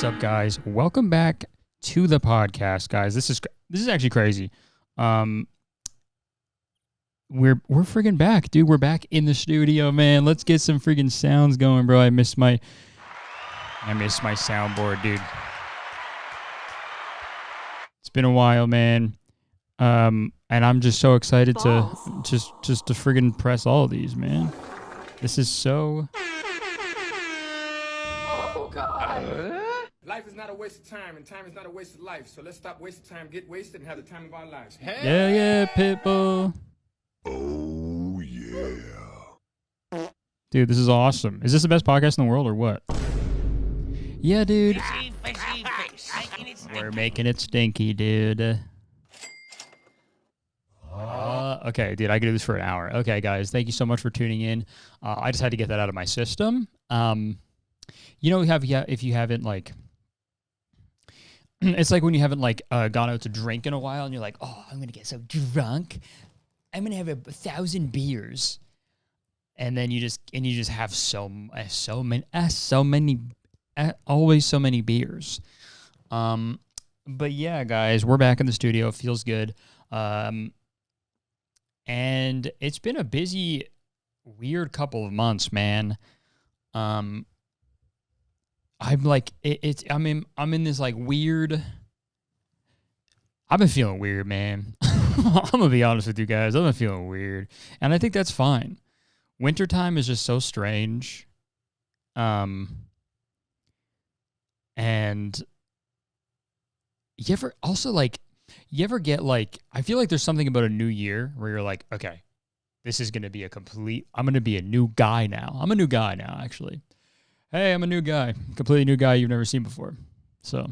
What's up, guys? Welcome back to the podcast, guys. This is actually crazy. We're friggin' back, dude. We're back in the studio, man. Let's get some friggin' sounds going, bro. I miss my soundboard, dude. It's been a while, man. And I'm just so excited to just to friggin' press all of these, man. This is so. Oh God. Life is not a waste of time, and time is not a waste of life. So let's stop wasting time, get wasted, and have the time of our lives. Yeah, Pitbull. Oh, yeah. Dude, this is awesome. Is this the best podcast in the world or what? Yeah, dude. We're making it stinky, dude. Okay, dude, I could do this for an hour. Okay, guys, thank you so much for tuning in. I just had to get that out of my system. You know, if you haven't, like, it's like when you haven't, like, gone out to drink in a while, and you're like, oh, I'm going to get so drunk. I'm going to have 1,000 beers. And then you just have always so many beers. But yeah, guys, we're back in the studio. It feels good. And it's been a busy, weird couple of months, man. I'm like, I'm in this like weird. I've been feeling weird, man. I'm gonna be honest with you guys. I've been feeling weird, and I think that's fine. Wintertime is just so strange. And you ever get like, I feel like there's something about a new year where you're like, okay, this is gonna be I'm gonna be a new guy now. I'm a new guy now, actually. Hey, I'm a new guy, completely new guy you've never seen before. So,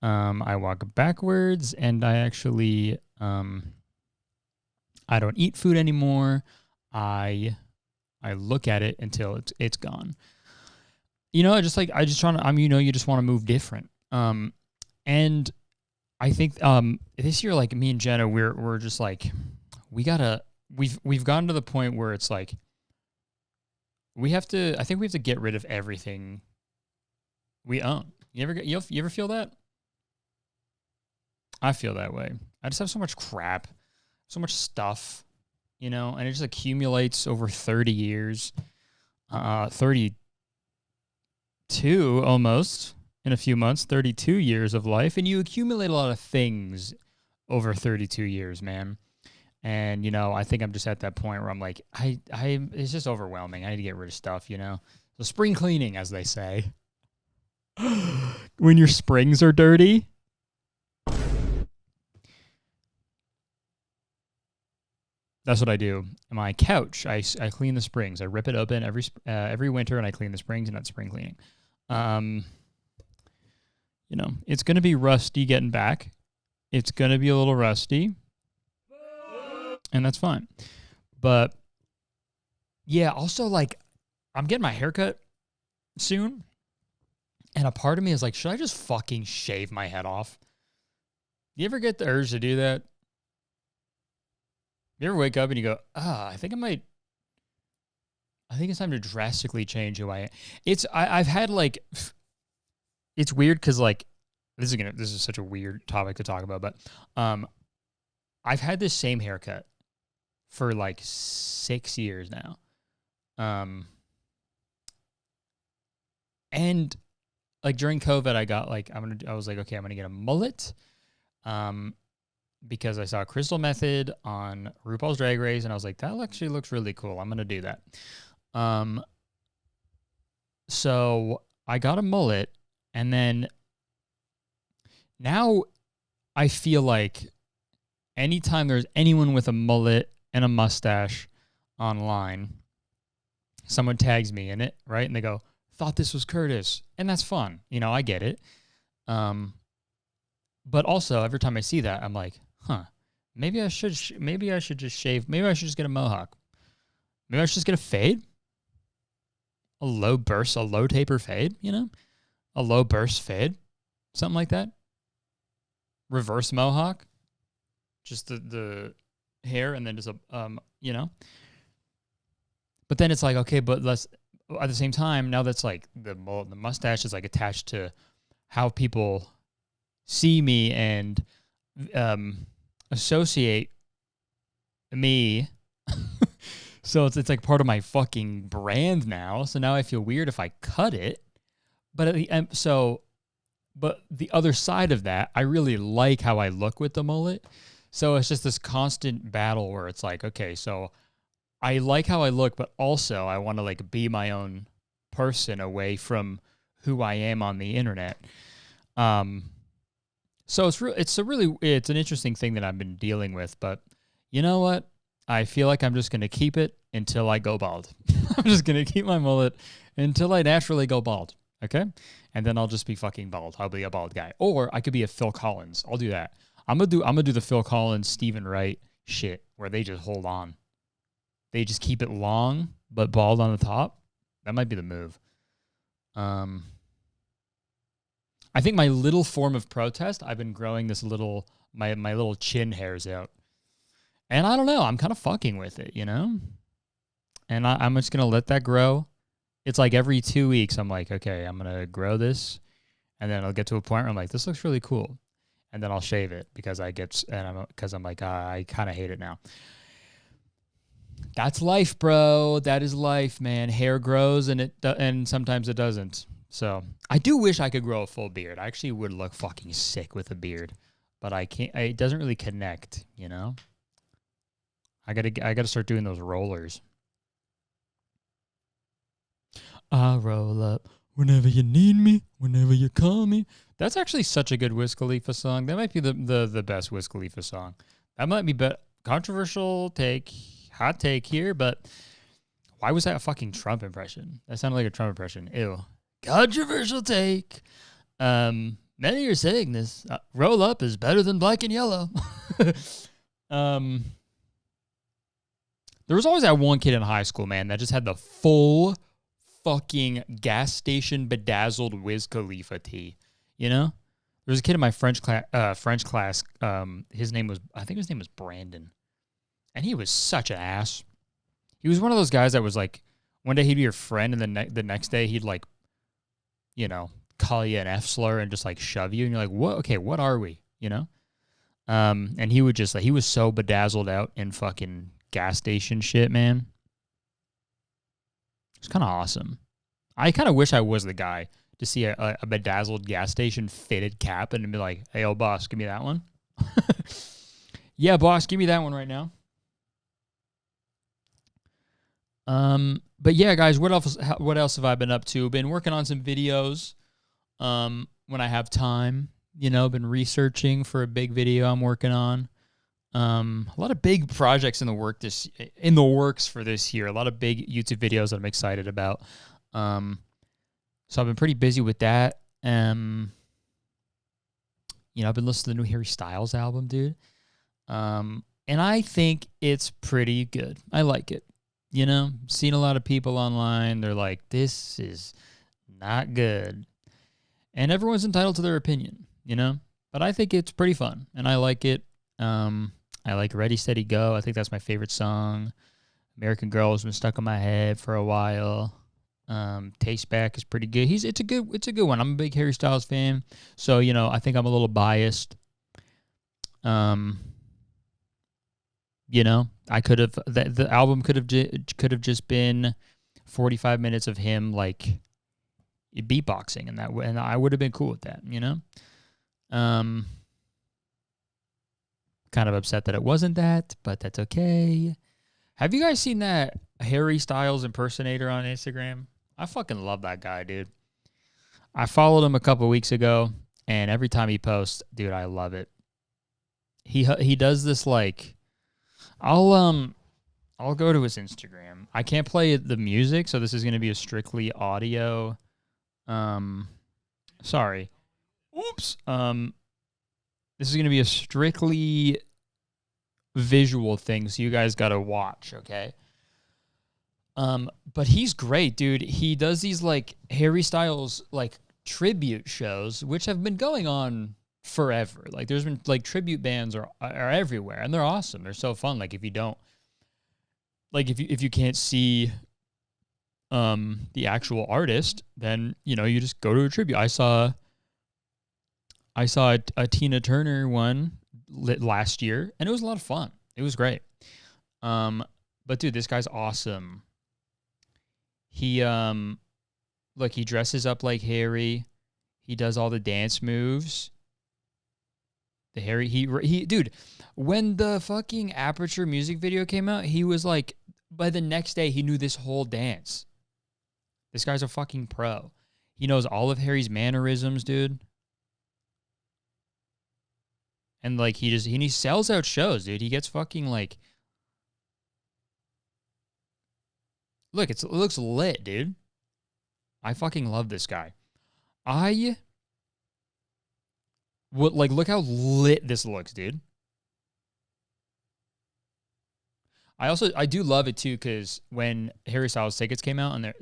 I walk backwards, and I actually, I don't eat food anymore. I look at it until it's gone. You know, you just want to move different. And I think this year, like me and Jenna, we're just like, we've gotten to the point where it's like, I think we have to get rid of everything we own. You ever feel that? I feel that way. I just have so much crap, so much stuff, you know, and it just accumulates over 30 years, 32 almost in a few months, 32 years of life, and you accumulate a lot of things over 32 years, man. And, you know, I think I'm just at that point where I'm like, it's just overwhelming. I need to get rid of stuff, you know? So spring cleaning, as they say. When your springs are dirty. That's what I do. My couch, I clean the springs. I rip it open every winter, and I clean the springs, and that's spring cleaning. You know, it's going to be rusty getting back. It's going to be a little rusty. And that's fine. But, yeah, also, like, I'm getting my haircut soon. And a part of me is like, should I just fucking shave my head off? You ever get the urge to do that? You ever wake up and you go, I think it's time to drastically change who I am. I've had, like, it's weird because, like, this is such a weird topic to talk about, but I've had this same haircut for like 6 years now. And like during COVID, I got like, I was like, okay, I'm going to get a mullet. Because I saw Crystal Method on RuPaul's Drag Race, and I was like, that actually looks really cool. I'm going to do that. So I got a mullet, and then now I feel like anytime there's anyone with a mullet and a mustache online, someone tags me in it, right? And they go, thought this was Curtis. And that's fun. You know, I get it. But also, every time I see that, I'm like, maybe I should just shave. Maybe I should just get a mohawk. Maybe I should just get a fade. A low taper fade, you know? A low burst fade. Something like that. Reverse mohawk. Just the hair, and then just a, you know? But then it's like, okay, but let's, at the same time, now that's like the mustache is like attached to how people see me and associate me. So it's like part of my fucking brand now. So now I feel weird if I cut it. But but the other side of that, I really like how I look with the mullet. So it's just this constant battle where it's like, okay, so I like how I look, but also I want to like be my own person away from who I am on the internet. So it's an interesting thing that I've been dealing with, but you know what? I feel like I'm just going to keep it until I go bald. I'm just going to keep my mullet until I naturally go bald. Okay? And then I'll just be fucking bald. I'll be a bald guy. Or I could be a Phil Collins. I'll do that. I'm going to do the Phil Collins, Stephen Wright shit where they just hold on. They just keep it long but bald on the top. That might be the move. I think my little form of protest, I've been growing this little my little chin hairs out. And I don't know, I'm kind of fucking with it, you know? And I'm just going to let that grow. It's like every 2 weeks, I'm like, okay, I'm going to grow this. And then I'll get to a point where I'm like, this looks really cool. And then I'll shave it because I'm like, I kind of hate it now. That's life, bro. That is life, man. Hair grows and sometimes it doesn't. So I do wish I could grow a full beard. I actually would look fucking sick with a beard, but I can't. It doesn't really connect, you know? I gotta start doing those rollers. I roll up whenever you need me, whenever you call me. That's actually such a good Wiz Khalifa song. That might be the best Wiz Khalifa song. That might be controversial take, hot take here, but why was that a fucking Trump impression? That sounded like a Trump impression. Ew. Controversial take. Many are saying this. Roll up is better than black and yellow. There was always that one kid in high school, man, that just had the full fucking gas station bedazzled Wiz Khalifa tee. You know? There was a kid in my French class. His name was Brandon. And he was such an ass. He was one of those guys that was like, one day he'd be your friend, and then the next day he'd like, you know, call you an F slur and just like shove you. And you're like, what? Okay, what are we? You know? And he would just like, he was so bedazzled out in fucking gas station shit, man. It's kind of awesome. I kind of wish I was the guy to see a bedazzled gas station fitted cap and be like, hey, old boss, give me that one. Yeah, boss, give me that one right now. But yeah, guys, what else have I been up to? Been working on some videos when I have time. You know, been researching for a big video I'm working on. A lot of big projects in the works for this year. A lot of big YouTube videos that I'm excited about. So I've been pretty busy with that. You know, I've been listening to the new Harry Styles album, dude. And I think it's pretty good. I like it. You know, seen a lot of people online. They're like, this is not good. And everyone's entitled to their opinion, you know? But I think it's pretty fun, and I like it. I like Ready, Steady, Go. I think that's my favorite song. American Girl has been stuck in my head for a while. Taste Back is pretty good. It's a good one. I'm a big Harry Styles fan, so you know I think I'm a little biased. You know, I could have the album could have just been 45 minutes of him like beatboxing, and I would have been cool with that. You know, kind of upset that it wasn't that, but that's okay. Have you guys seen that Harry Styles impersonator on Instagram? I fucking love that guy, dude. I followed him a couple weeks ago, and every time he posts, dude, I love it. He does this like, I'll go to his Instagram. I can't play the music, so this is gonna be a strictly audio. Sorry. Oops. This is gonna be a strictly visual thing, so you guys gotta watch, okay? But he's great, dude. He does these like Harry Styles like tribute shows, which have been going on forever. Like there's been like tribute bands are everywhere, and they're awesome. They're so fun. Like if you can't see the actual artist, then you know you just go to a tribute. I saw I saw a Tina Turner one last year, and it was a lot of fun. It was great. But dude, this guy's awesome. He look, he dresses up like Harry. He does all the dance moves. The Harry, he, dude, when the fucking Aperture music video came out, he was like, by the next day, he knew this whole dance. This guy's a fucking pro. He knows all of Harry's mannerisms, dude. And like, he sells out shows, dude. He gets fucking like, look, it looks lit, dude. I fucking love this guy. Look how lit this looks, dude. I do love it too, because when Harry Styles tickets came out and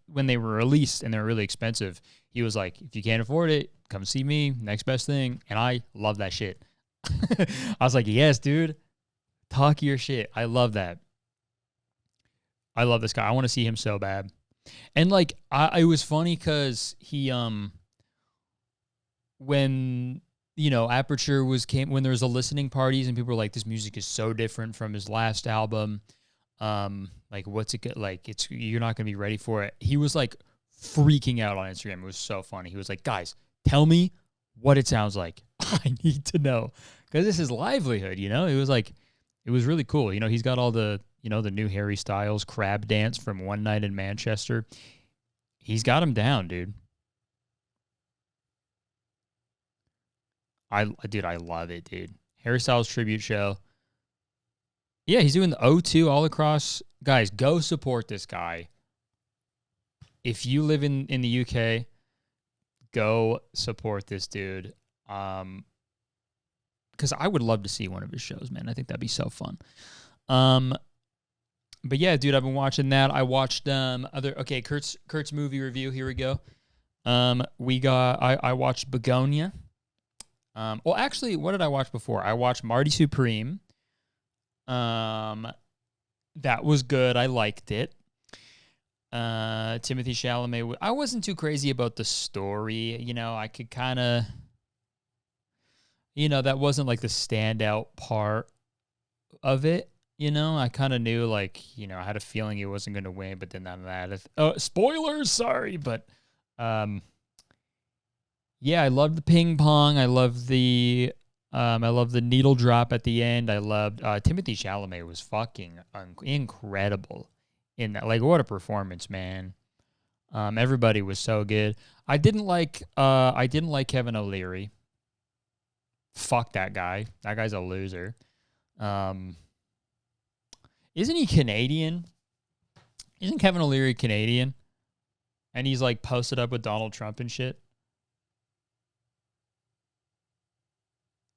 when they were released and they were really expensive, he was like, if you can't afford it, come see me, next best thing. And I love that shit. I was like, yes, dude, talk your shit. I love that. I love this guy. I want to see him so bad. And like, it was funny because he, when, you know, Aperture when there was a listening parties and people were like, this music is so different from his last album. Like, what's it like? You're not going to be ready for it. He was like freaking out on Instagram. It was so funny. He was like, guys, tell me what it sounds like. I need to know, because this is livelihood, you know? It was really cool. You know, he's got all the, you know, the new Harry Styles crab dance from One Night in Manchester. He's got him down, dude. I love it, dude. Harry Styles tribute show. Yeah, he's doing the O2 all across. Guys, go support this guy. If you live in the UK, go support this dude. Because I would love to see one of his shows, man. I think that'd be so fun. But yeah, dude, I've been watching that. I watched Kurt's movie review. Here we go. I watched Begonia. Well, actually, what did I watch before? I watched Marty Supreme. That was good. I liked it. Timothy Chalamet. I wasn't too crazy about the story. You know, I could kind of, you know, that wasn't like the standout part of it. You know, I kind of knew, like, you know, I had a feeling he wasn't going to win, but then none of that. Spoilers, sorry, but yeah, I loved the ping pong. I love the needle drop at the end. I loved Timothy Chalamet was fucking incredible in that. Like, what a performance, man. Everybody was so good. I didn't like Kevin O'Leary. Fuck that guy. That guy's a loser. Isn't he Canadian? Isn't Kevin O'Leary Canadian? And he's like posted up with Donald Trump and shit.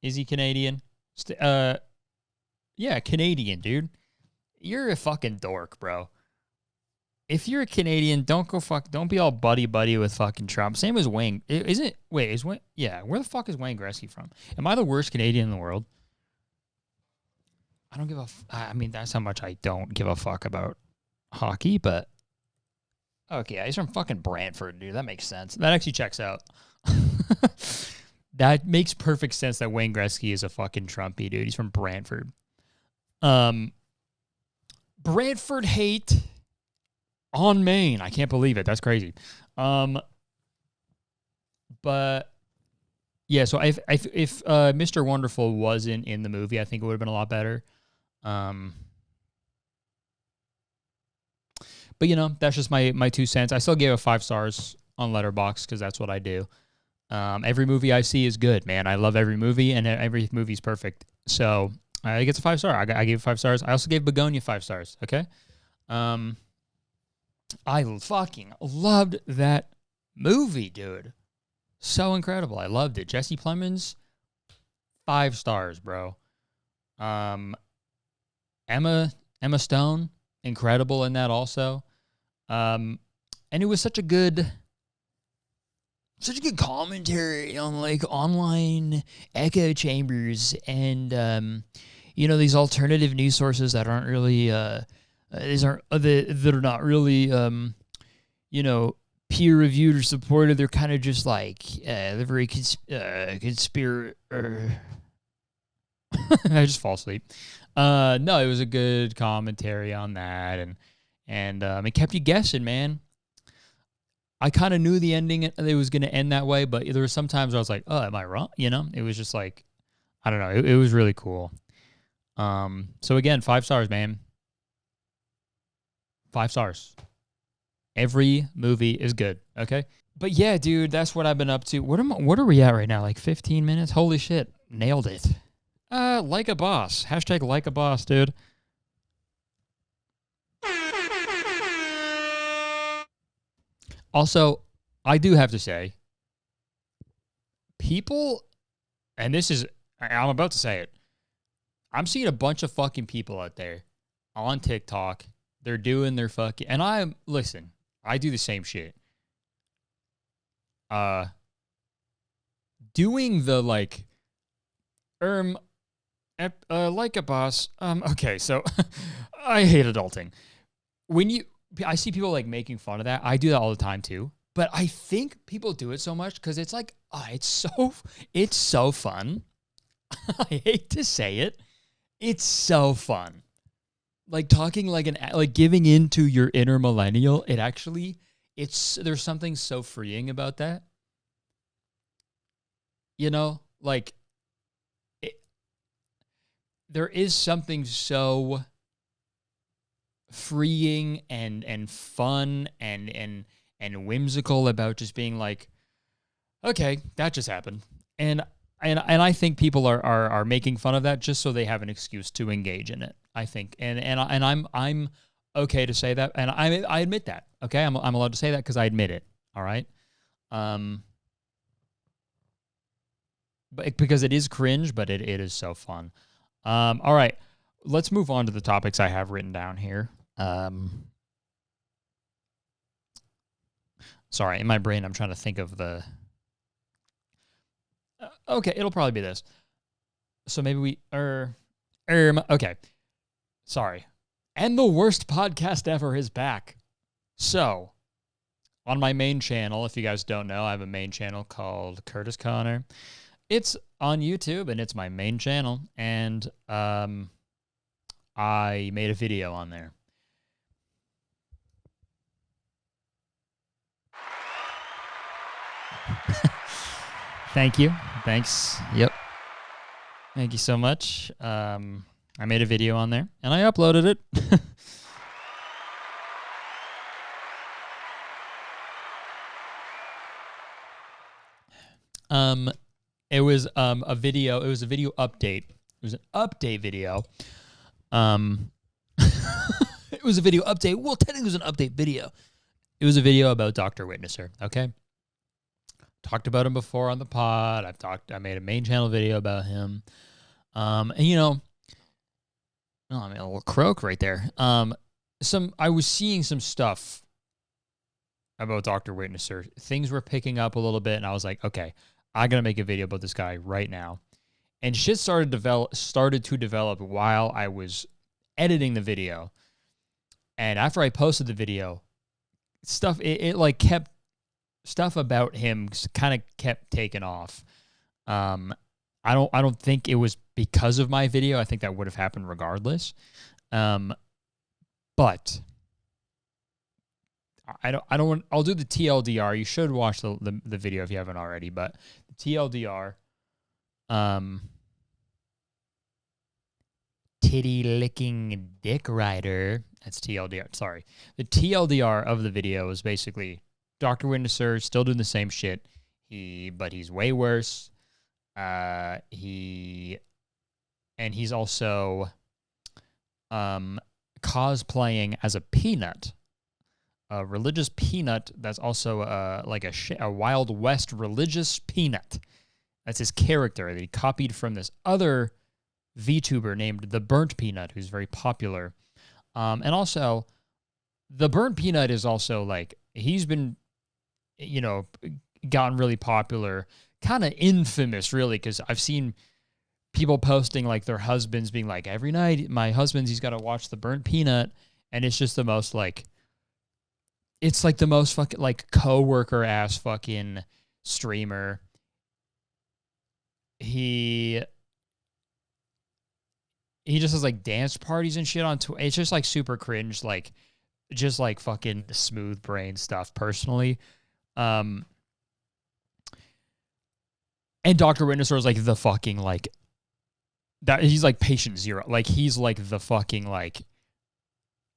Is he Canadian? Yeah, Canadian, dude. You're a fucking dork, bro. If you're a Canadian, don't be all buddy with fucking Trump. Same as Wayne. Isn't wait, is Wayne? Yeah, where the fuck is Wayne Gretzky from? Am I the worst Canadian in the world? I don't give a I mean, that's how much I don't give a fuck about hockey, but okay, he's from fucking Brantford, dude. That makes sense. That actually checks out. That makes perfect sense that Wayne Gretzky is a fucking Trumpy, dude. He's from Brantford. Brantford hate on Maine. I can't believe it. That's crazy. But yeah, so if Mr. Wonderful wasn't in the movie, I think it would have been a lot better. But you know, that's just my 2 cents. I still gave it 5 stars on Letterboxd because that's what I do. Every movie I see is good, man. I love every movie, and every movie's perfect. So I get a 5 star. I gave it 5 stars. I also gave Begonia 5 stars. Okay. I fucking loved that movie, dude. So incredible. I loved it. Jesse Plemons, 5 stars, bro. Emma Stone, incredible in that also. And it was such a good commentary on like online echo chambers and you know, these alternative news sources that aren't really that are not really you know, peer-reviewed or supported. They're kind of just like they're very I just fall asleep. No, it was a good commentary on that, and it kept you guessing, man. I kind of knew the ending, it was going to end that way, but there were some times where I was like, oh, am I wrong? You know, it was just like, I don't know. It was really cool. So again, 5 stars, man. 5 stars. Every movie is good, okay? But yeah, dude, that's what I've been up to. What are we at right now? Like 15 minutes? Holy shit. Nailed it. Like a boss. Hashtag like a boss, dude. Also, I do have to say, people, and this is, I'm about to say it, I'm seeing a bunch of fucking people out there on TikTok. They're doing their fucking, and listen, I do the same shit. Doing the like a boss. Okay, so I hate adulting. I see people like making fun of that. I do that all the time too. But I think people do it so much because it's like, it's so fun. I hate to say it. It's so fun. Like talking like giving into your inner millennial. There's something so freeing about that. You know, like there is something so freeing and fun and whimsical about just being like, okay, that just happened. And I think people are making fun of that just so they have an excuse to engage in it. I think, and I'm okay to say that, and I admit that. Okay, I'm allowed to say that because I admit it. All right, but because it is cringe, but it is so fun. All right, let's move on to the topics I have written down here. Sorry, in my brain, I'm trying to think of the. Okay, it'll probably be this. So maybe we okay. Sorry. And the worst podcast ever is back. So, on my main channel, if you guys don't know, I have a main channel called Curtis Connor. It's on YouTube and it's my main channel, and I made a video on there. Thank you. Thanks. Yep. Thank you so much. I made a video on there, and I uploaded it. It was a video. It was a video update. It was an update video. It was a video update. Well, technically, it was an update video. It was a video about Dr. Witnesser. Okay. Talked about him before on the pod. I made a main channel video about him. And you know, I made a little croak right there. I was seeing some stuff about Dr. Witnesser. Things were picking up a little bit, and I was like, okay, I gotta make a video about this guy right now. And shit started to develop while I was editing the video. And after I posted the video, stuff about him kind of kept taking off. I don't think it was because of my video. I think that would have happened regardless. But I'll do the TLDR. You should watch the video if you haven't already, but the TLDR, titty licking dick rider. That's TLDR. Sorry. The TLDR of the video is basically Dr. Witnesser still doing the same shit. But he's way worse. He's also cosplaying as a peanut, a religious peanut that's also like a Wild West religious peanut. That's his character that he copied from this other VTuber named The Burnt Peanut, who's very popular. And also, The Burnt Peanut is also like, he's been, gotten really popular, kind of infamous, really, because I've seen people posting like their husbands being like, every night, my husband's, he's got to watch The Burnt Peanut, and it's just the most like, it's like the most fucking like coworker ass fucking streamer. He just has like dance parties and shit on Twitch. It's just like super cringe, like just like fucking smooth brain stuff personally. And Dr. Witnesser is like the fucking like that. He's like patient zero. Like he's like the fucking like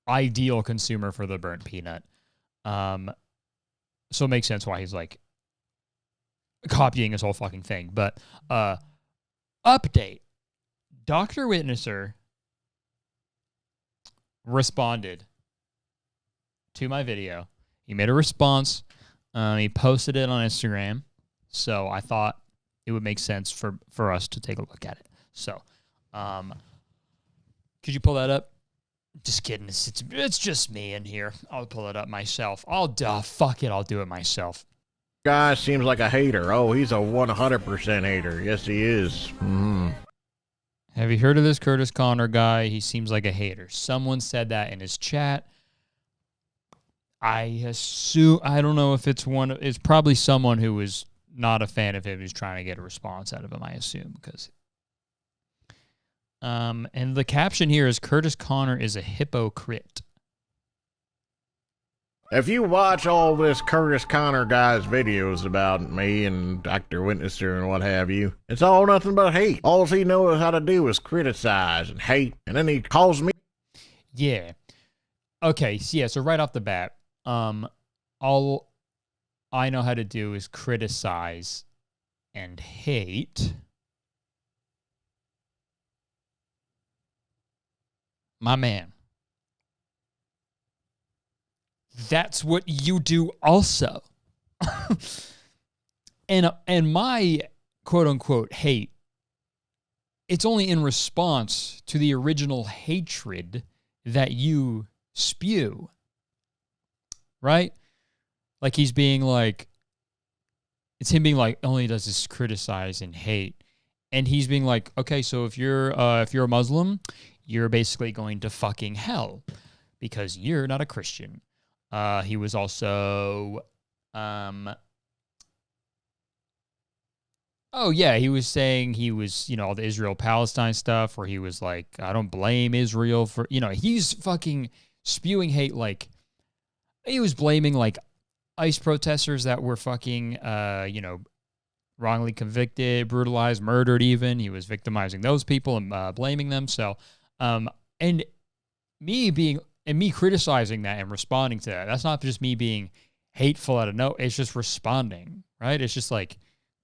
ideal consumer for the burnt peanut. So it makes sense why he's like copying his whole fucking thing. But update. Dr. Witnesser responded to my video. He made a response. He posted it on Instagram. So I thought it would make sense for us to take a look at it. So, could you pull that up? Just kidding. It's just me in here. I'll pull it up myself. Fuck it. I'll do it myself. Guy seems like a hater. Oh, he's a 100% hater. Yes, he is. Have you heard of this Curtis Connor guy? He seems like a hater. Someone said that in his chat. I assume, I don't know if it's probably someone who was not a fan of him who's trying to get a response out of him, I assume, because and the caption here is Curtis Connor is a hypocrite. If you watch all this Curtis Connor guy's videos about me and Dr. Witnesser and what have you, it's all nothing but hate. All he knows how to do is criticize and hate, and then he calls me. Yeah. Okay, so right off the bat, all I know how to do is criticize and hate. My man. That's what you do also. and my quote unquote hate, it's only in response to the original hatred that you spew. Right? Like he's being like, it's him being like, all he does is criticize and hate. And he's being like, okay, so if you're a Muslim, you're basically going to fucking hell because you're not a Christian. He was also, he was saying he was, all the Israel-Palestine stuff where he was like, I don't blame Israel for, he's fucking spewing hate. Like he was blaming like ICE protesters that were fucking, wrongly convicted, brutalized, murdered even. He was victimizing those people and blaming them. So, and me criticizing that and responding to that, that's not just me being hateful out of no, it's just responding, right? It's just like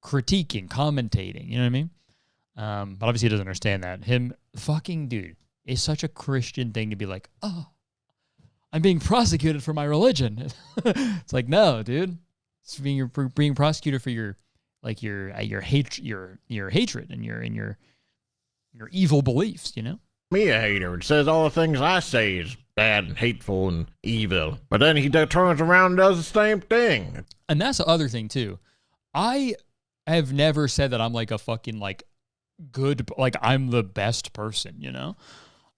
critiquing, commentating, you know what I mean? But obviously he doesn't understand that. Him fucking dude is such a Christian thing to be like, oh, I'm being prosecuted for my religion. It's like, no, dude. It's being prosecuted for your hatred and your evil beliefs, Me a hater and says all the things I say is bad and hateful and evil. But then he turns around and does the same thing. And that's the other thing too. I have never said that I'm like a fucking like good, like I'm the best person,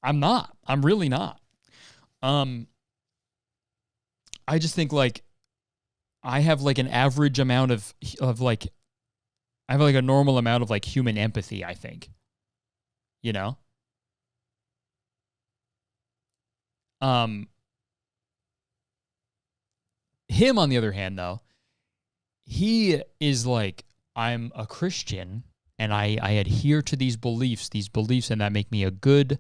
I'm not. I'm really not. I just think like I have like an average amount of like, I have like a normal amount of like human empathy, I think, Him, on the other hand, though, he is like, I'm a Christian and I adhere to these beliefs, and that make me a good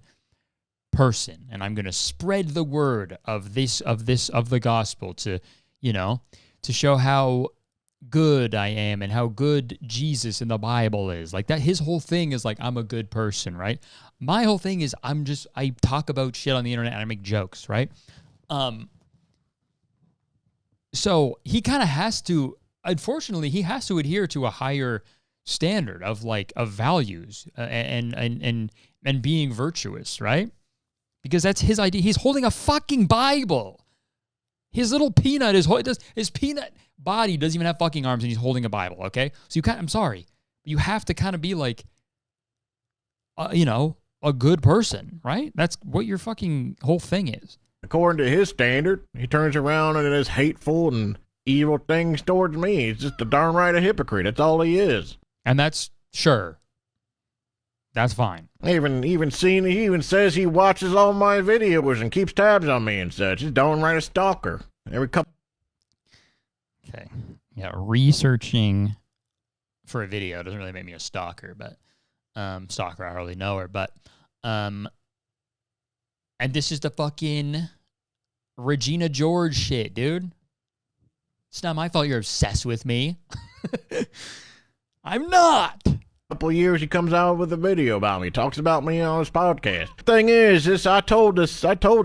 person. And I'm going to spread the word of the gospel to show how good I am and how good Jesus in the Bible is. Like that, his whole thing is like, I'm a good person, right? My whole thing is I talk about shit on the internet and I make jokes, right? So he kind of has to, unfortunately, he has to adhere to a higher standard of values and being virtuous, right? Because that's his idea. He's holding a fucking Bible. His little peanut his peanut body doesn't even have fucking arms and he's holding a Bible, okay? So I'm sorry. You have to kind of be like, a good person, right? That's what your fucking whole thing is. according to his standard, he turns around and is hateful and evil things towards me. He's just a darn right a hypocrite. That's all he is. And that's sure. That's fine. He even says he watches all my videos and keeps tabs on me and such. He's darn right a stalker. Every couple. Okay. Yeah, researching for a video doesn't really make me a stalker, but stalker, I hardly know her, but and this is the fucking Regina George shit, dude. It's not my fault you're obsessed with me. I'm not. Couple years he comes out with a video about me, talks about me on his podcast. Thing is, I told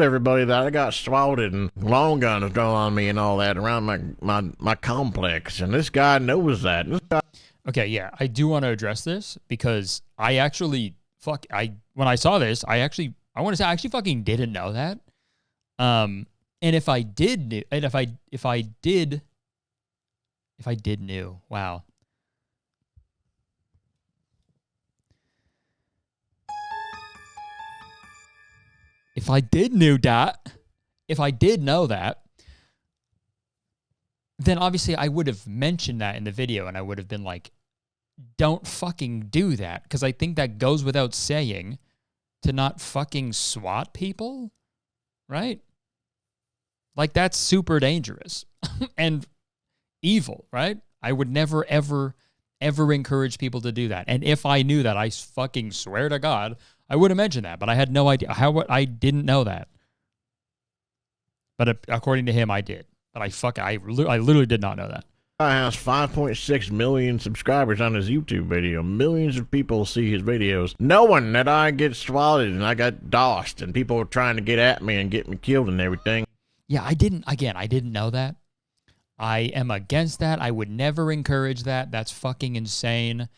everybody that I got swatted and long guns thrown on me and all that around my complex, and this guy knows that. Okay, yeah, I do want to address this because I actually when I saw this, I want to say I actually fucking didn't know that. And if I did knew, wow. If I did know that, then obviously I would have mentioned that in the video and I would have been like, don't fucking do that. Because I think that goes without saying to not fucking swat people, right? Like that's super dangerous and evil, right? I would never, ever, ever encourage people to do that. And if I knew that, I fucking swear to God, I would have mentioned that, but I had no idea I didn't know that. But according to him, I did. But I literally did not know that. Guy has 5.6 million subscribers on his YouTube video. Millions of people see his videos, knowing that I get swatted and I got dossed and people are trying to get at me and get me killed and everything. Yeah, I didn't know that. I am against that. I would never encourage that. That's fucking insane.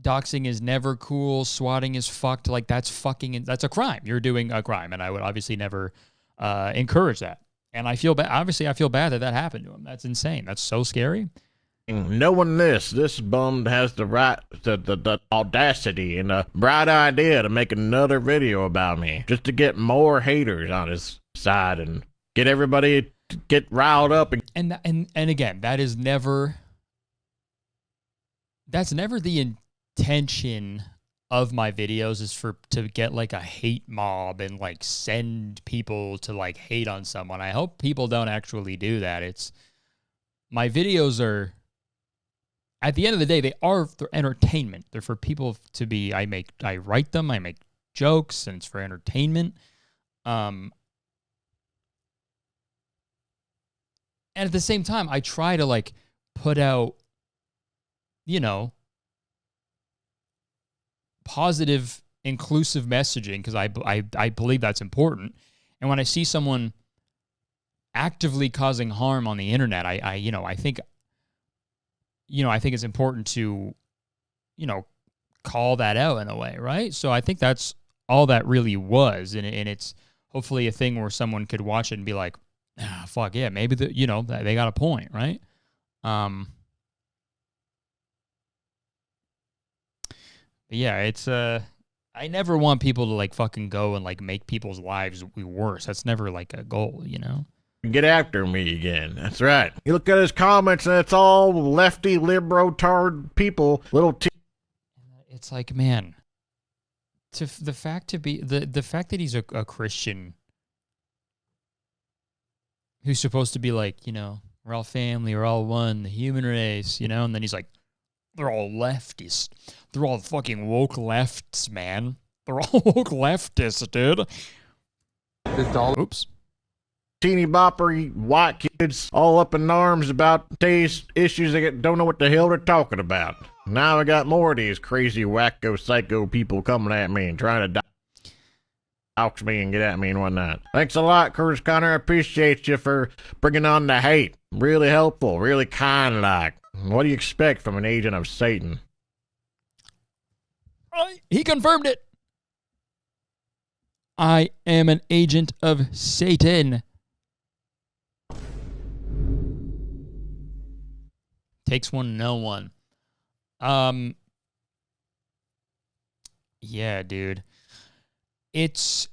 Doxing is never cool. Swatting is fucked. Like, that's a crime. You're doing a crime. And I would obviously never encourage that. And I feel bad. Obviously, I feel bad that happened to him. That's insane. That's so scary. Knowing this bum has the audacity and the bright idea to make another video about me just to get more haters on his side and get everybody to get riled up. And again, that's never the intention of my videos is to get like a hate mob and like send people to like hate on someone. I hope people don't actually do that. My videos are, at the end of the day, they're entertainment. They're for people to be, I write them, I make jokes, and it's for entertainment. And at the same time, I try to like put out, positive, inclusive messaging because I believe that's important. And when I see someone actively causing harm on the internet, I think it's important to, call that out in a way, right? So I think that's all that really was, and it's hopefully a thing where someone could watch it and be like, fuck yeah, maybe they got a point, right? But yeah, it's I never want people to like fucking go and like make people's lives worse. That's never like a goal, Get after me again. That's right. You look at his comments and it's all lefty, libro-tard people. It's like, man, the fact that he's a Christian who's supposed to be like, we're all family, we're all one, the human race, and then he's like, they're all leftists. They're all fucking woke lefts, man. They're all woke leftists, dude. Oops. Teeny bopper white kids all up in arms about these issues they don't know what the hell they're talking about. Now I got more of these crazy wacko psycho people coming at me and trying to dox me and get at me and whatnot. Thanks a lot, Curtis Connor. I appreciate you for bringing on the hate. Really helpful, really kind like. What do you expect from an agent of Satan? He confirmed it. I am an agent of Satan. Takes one to know one. Yeah, dude. It's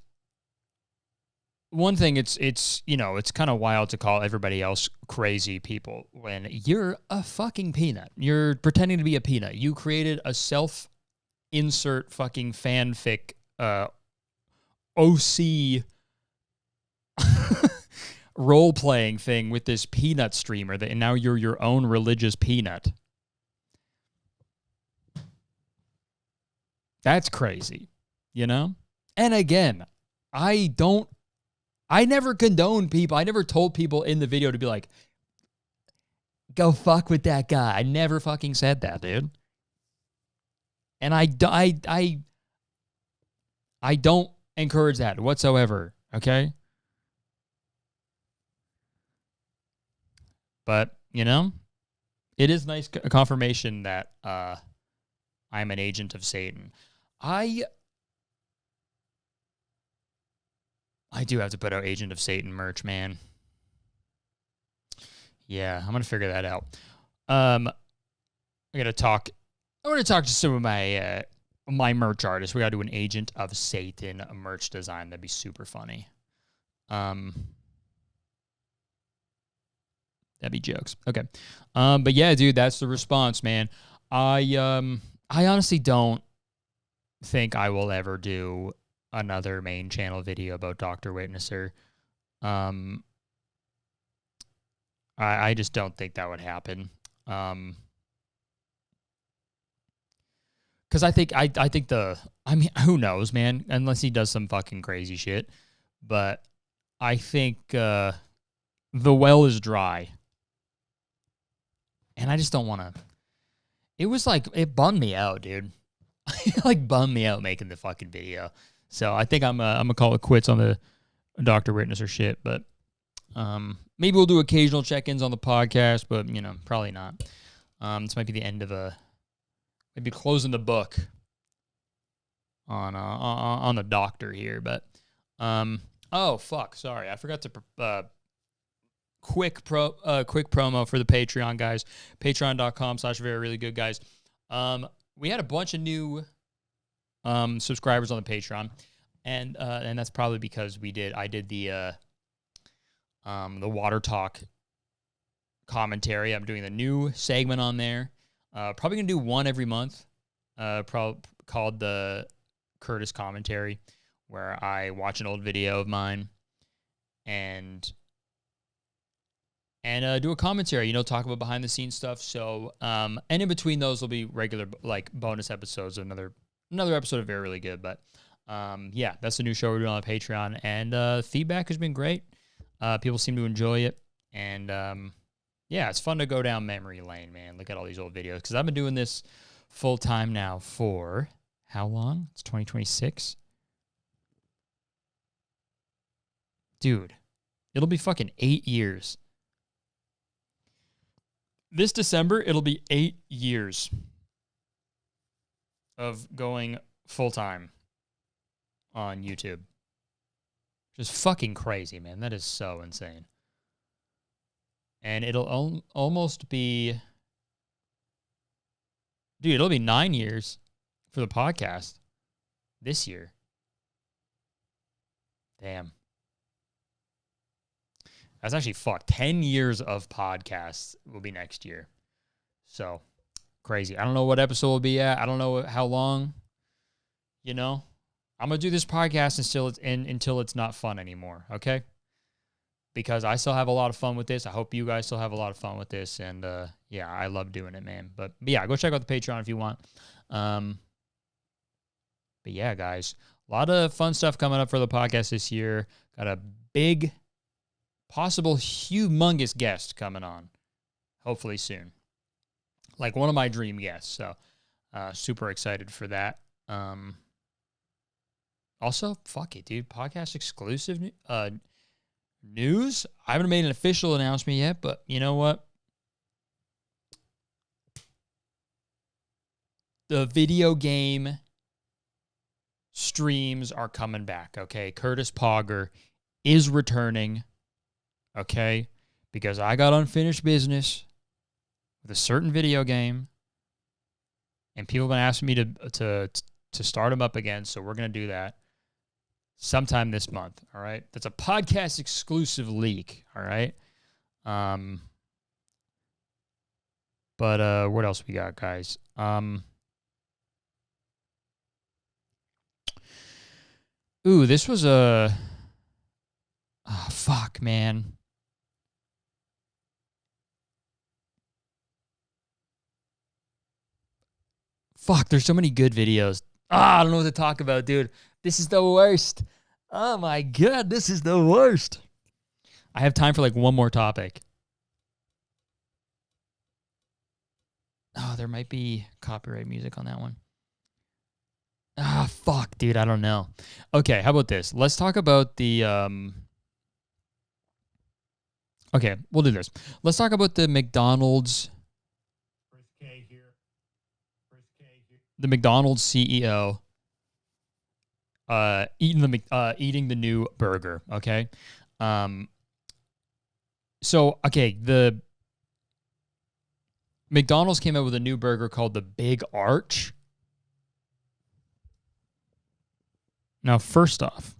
one thing, it's you know, it's kind of wild to call everybody else crazy people when you're a fucking peanut. You're pretending to be a peanut. You created a self-insert fucking fanfic OC role-playing thing with this peanut streamer, and now you're your own religious peanut. That's crazy, you know? And again, I never condone people. I never told people in the video to be like, go fuck with that guy. I never fucking said that, dude. And I don't encourage that whatsoever, okay? But, you know, it is nice confirmation that I'm an agent of Satan. I do have to put out Agent of Satan merch, man. Yeah, I'm going to figure that out. I want to talk to some of my my merch artists. We got to do an Agent of Satan merch design. That'd be super funny. That'd be jokes. Okay. But yeah, dude, that's the response, man. I honestly don't think I will ever do another main channel video about Dr. Witnesser. I just don't think that would happen. Because I think who knows, man? Unless he does some fucking crazy shit. But I think the well is dry. And I just don't want to. It was like, it bummed me out, dude. It like bummed me out making the fucking video. So I think I'm gonna call it quits on the Dr. Witnesser shit. But maybe we'll do occasional check-ins on the podcast, but you know, probably not. This might be the end of maybe closing the book on the doctor here. But oh fuck, sorry, I forgot to quick promo for the Patreon guys. Patreon.com/very-really-good-guys. We had a bunch of new subscribers on the Patreon, and that's probably because I did the Water Talk commentary. I'm doing the new segment on there. Probably gonna do one every month. Called the Curtis Commentary, where I watch an old video of mine and do a commentary, you know, talk about behind the scenes stuff. So, and in between those will be regular, like, bonus episodes of another episode of Very Really Good. But, yeah, that's the new show we're doing on Patreon. And feedback has been great. People seem to enjoy it. And, yeah, it's fun to go down memory lane, man. Look at all these old videos. Because I've been doing this full time now for how long? It's 2026. Dude, it'll be fucking 8 years. This December, it'll be 8 years of going full-time on YouTube. Just fucking crazy, man. That is so insane. And it'll almost be... Dude, it'll be 9 years for the podcast this year. Damn. That's actually fucked. 10 years of podcasts will be next year. So, crazy. I don't know what episode we'll be at. I don't know how long. You know? I'm going to do this podcast until it's not fun anymore, okay? Because I still have a lot of fun with this. I hope you guys still have a lot of fun with this. And, yeah, I love doing it, man. But yeah, go check out the Patreon if you want. But, yeah, guys. A lot of fun stuff coming up for the podcast this year. Got a big... possible humongous guest coming on, hopefully soon. Like one of my dream guests. So, super excited for that. Also, fuck it, dude. Podcast exclusive news. I haven't made an official announcement yet, but you know what? The video game streams are coming back, okay? Curtis Pogger is returning. Okay, because I got unfinished business with a certain video game, and people have been asking me to start them up again, so we're gonna do that. sometime this month. All right. That's a podcast exclusive leak. All right. But what else we got, guys? Ooh, this was a... Oh, fuck, man. Fuck, there's so many good videos. I don't know what to talk about, dude. This is the worst. Oh my god, this is the worst. I have time for like one more topic. Oh, there might be copyright music on that one. Fuck, dude, I don't know. Okay, how about this? Let's talk about the Okay, we'll do this. Let's talk about the McDonald's. The McDonald's CEO eating the new burger, okay? The McDonald's came out with a new burger called the Big Arch. Now, first off,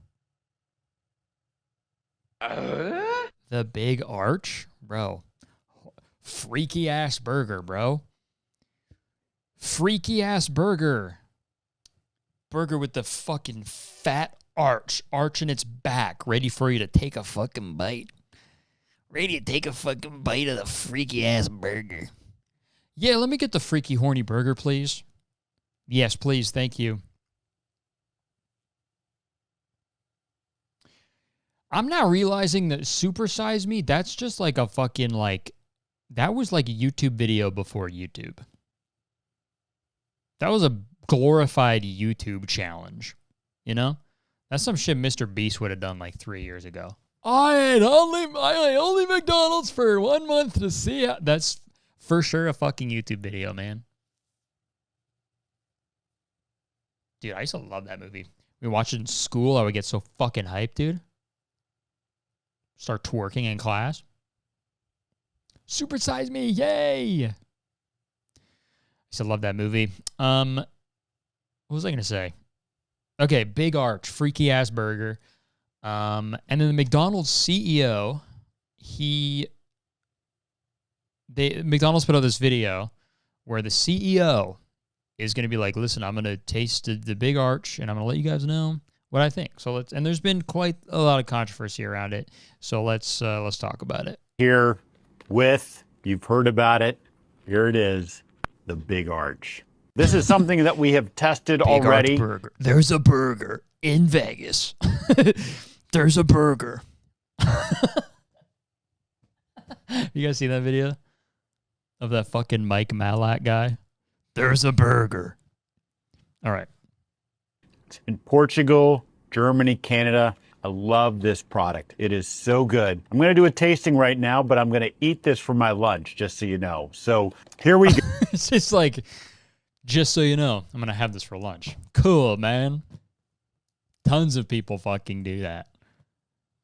the Big Arch, bro. Freaky ass burger, bro. Freaky ass burger. Burger with the fucking fat arch in its back, ready for you to take a fucking bite. Ready to take a fucking bite of the freaky ass burger. Yeah, let me get the freaky horny burger, please. Yes, please, thank you. I'm now realizing that Super Size Me, that's just like a fucking that was like a YouTube video before YouTube. That was a glorified YouTube challenge, you know? That's some shit Mr. Beast would have done like 3 years ago. I ate only McDonald's for 1 month to see how... That's for sure a fucking YouTube video, man. Dude, I used to love that movie. We watched it in school. I would get so fucking hyped, dude. Start twerking in class. Super Size Me, yay! I used to love that movie. What was I going to say? Okay, Big Arch, freaky ass burger. And then the McDonald's CEO, McDonald's put out this video where the CEO is going to be like, listen, I'm going to taste the Big Arch and I'm going to let you guys know what I think. And there's been quite a lot of controversy around it. So let's talk about it. Here you've heard about it. Here it is, the Big Arch. This is something that we have tested Big already. Arch burger. There's a burger in Vegas. There's a burger. You guys see that video of that fucking Mike Malak guy? There's a burger. All right. In Portugal, Germany, Canada. I love this product. It is so good. I'm going to do a tasting right now, but I'm going to eat this for my lunch, just so you know. So here we go. It's just like, just so you know, I'm going to have this for lunch. Cool, man. Tons of people fucking do that.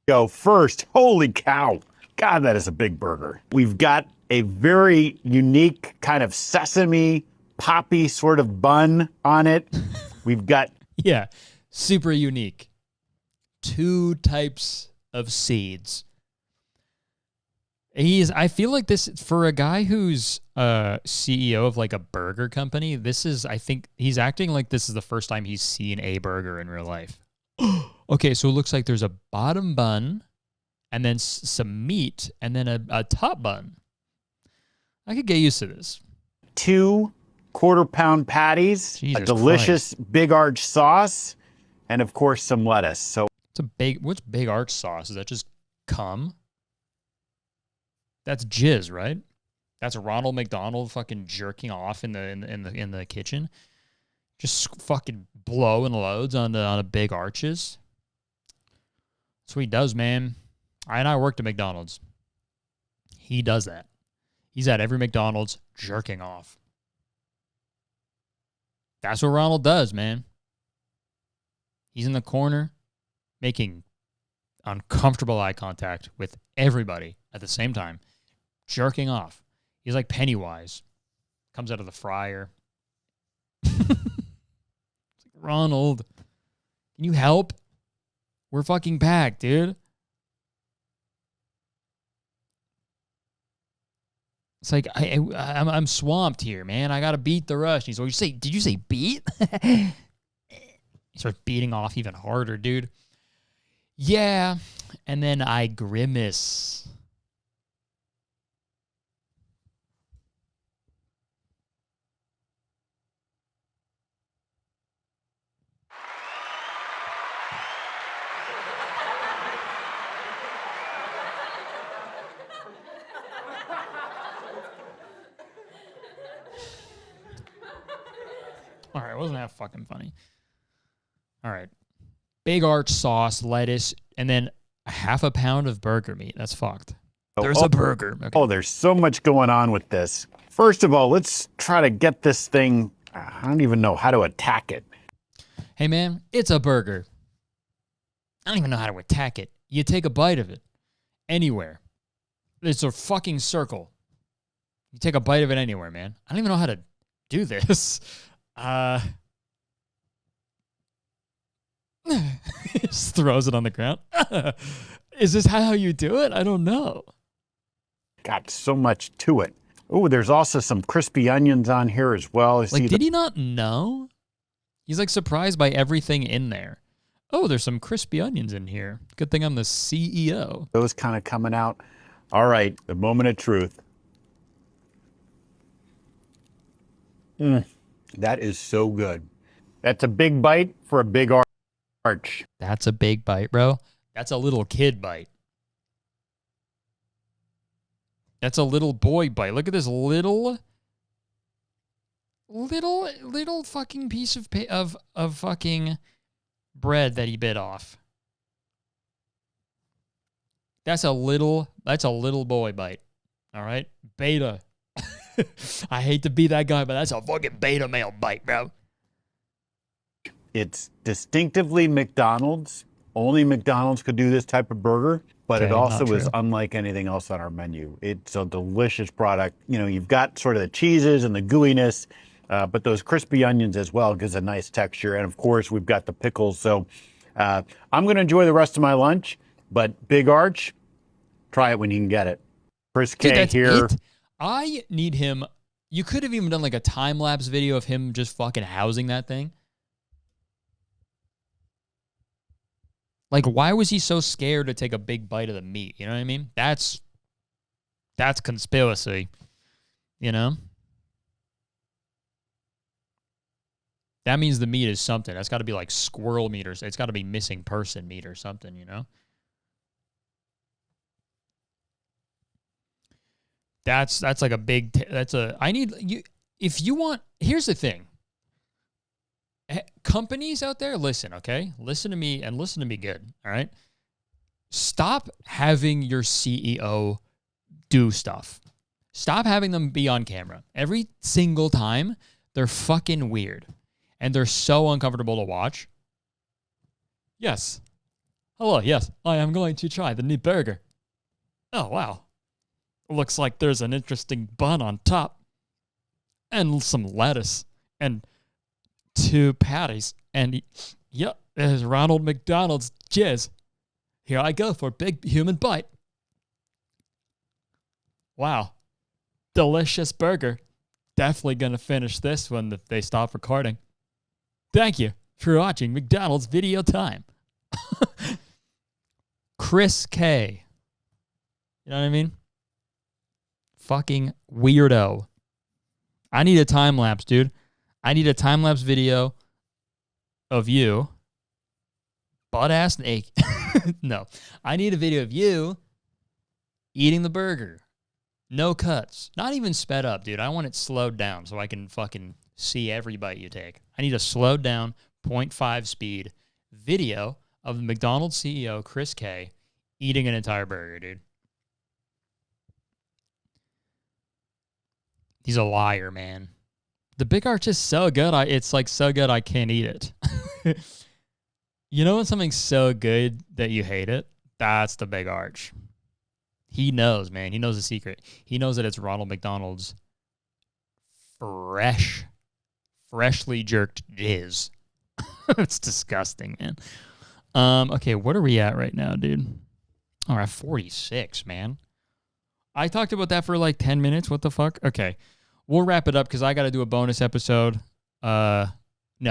Go first. Holy cow. God, that is a big burger. We've got a very unique kind of sesame poppy sort of bun on it. We've got... Yeah, super unique. 2 types of seeds. I feel like this, for a guy who's CEO of like a burger company, I think he's acting like this is the first time he's seen a burger in real life. Okay, so it looks like there's a bottom bun and then some meat and then a top bun. I could get used to this. 2 quarter-pound patties, Jesus a delicious Christ. Big Arch sauce, and of course some lettuce. So what's Big Arch sauce? Is that just cum? That's jizz, right? That's Ronald McDonald fucking jerking off in the kitchen, just fucking blowing loads on the Big Arches. That's what he does, man. I worked at McDonald's. He does that. He's at every McDonald's jerking off. That's what Ronald does, man. He's in the corner making uncomfortable eye contact with everybody at the same time, jerking off. He's like Pennywise. Comes out of the fryer. Ronald, can you help? We're fucking packed, dude. It's like I'm swamped here, man. I gotta beat the rush. He's like, did you say beat? He starts beating off even harder, dude. Yeah, and then I grimace. All right, wasn't that fucking funny? All right. Big arch sauce, lettuce, and then half a pound of burger meat. That's fucked. There's a burger. Okay. Oh, there's so much going on with this. First of all, let's try to get this thing. I don't even know how to attack it. Hey, man, it's a burger. I don't even know how to attack it. You take a bite of it. Anywhere. It's a fucking circle. You take a bite of it anywhere, man. I don't even know how to do this. Just throws it on the ground. Is this how you do it? I don't know. Got so much to it. Oh, there's also some crispy onions on here as well. Like, did he not know? He's like surprised by everything in there. Oh, there's some crispy onions in here. Good thing I'm the CEO. Those kind of coming out. All right, the moment of truth. That is so good. That's a big bite for a big arch. That's a big bite, bro. That's a little kid bite. That's a little boy bite. Look at this little fucking piece of fucking bread that he bit off. That's a little boy bite. All right? Beta. I hate to be that guy, but that's a fucking beta male bite, bro. It's distinctively McDonald's. Only McDonald's could do this type of burger, but Okay, it also not is true. unlike anything else on our menu. It's a delicious product. You know, you've got sort of the cheeses and the gooiness, but those crispy onions as well gives a nice texture. And of course, we've got the pickles. So I'm going to enjoy the rest of my lunch, but Big Arch, try it when you can get it. Chris K Dude, that's here. it? I need him. You could have even done like a time-lapse video of him just fucking housing that thing. Like, why was he so scared to take a big bite of the meat? You know what I mean? That's conspiracy, you know? That means the meat is something. That's got to be like squirrel meat, or it's got to be missing person meat or something, you know? That's like a big, I need, you. If you want, here's the thing. Companies out there, listen, okay? Listen to me and listen to me good, all right? Stop having your CEO do stuff. Stop having them be on camera. Every single time, they're fucking weird. And they're so uncomfortable to watch. Yes. Hello, yes. I am going to try the new burger. Oh, wow. Looks like there's an interesting bun on top. And some lettuce. And 2 patties. And, yep, there's Ronald McDonald's jizz. Here I go for a big human bite. Wow. Delicious burger. Definitely going to finish this when they stop recording. Thank you for watching McDonald's Video Time. Chris K. You know what I mean? Fucking weirdo. I need a time lapse, dude. I need a time lapse video of you butt ass naked. No, I need a video of you eating the burger. No cuts. Not even sped up, dude. I want it slowed down so I can fucking see every bite you take. I need a slowed down 0.5 speed video of the McDonald's CEO, Chris K, eating an entire burger, dude. He's a liar, man. The Big Arch is so good. It's like so good I can't eat it. You know when something's so good that you hate it? That's the Big Arch. He knows, man. He knows the secret. He knows that it's Ronald McDonald's freshly jerked jizz. It's disgusting, man. Okay, what are we at right now, dude? All right, 46, man. I talked about that for like 10 minutes. What the fuck? Okay. We'll wrap it up because I got to do a bonus episode. No,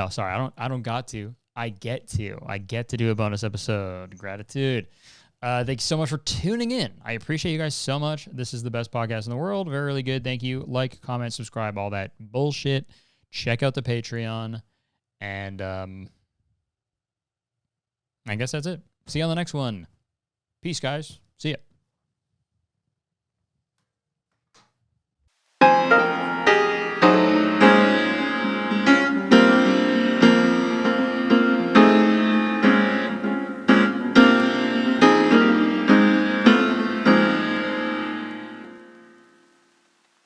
sorry. I don't got to. I get to do a bonus episode. Gratitude. Thanks so much for tuning in. I appreciate you guys so much. This is the best podcast in the world. Very, really good. Thank you. Like, comment, subscribe, all that bullshit. Check out the Patreon. And I guess that's it. See you on the next one. Peace, guys. See ya.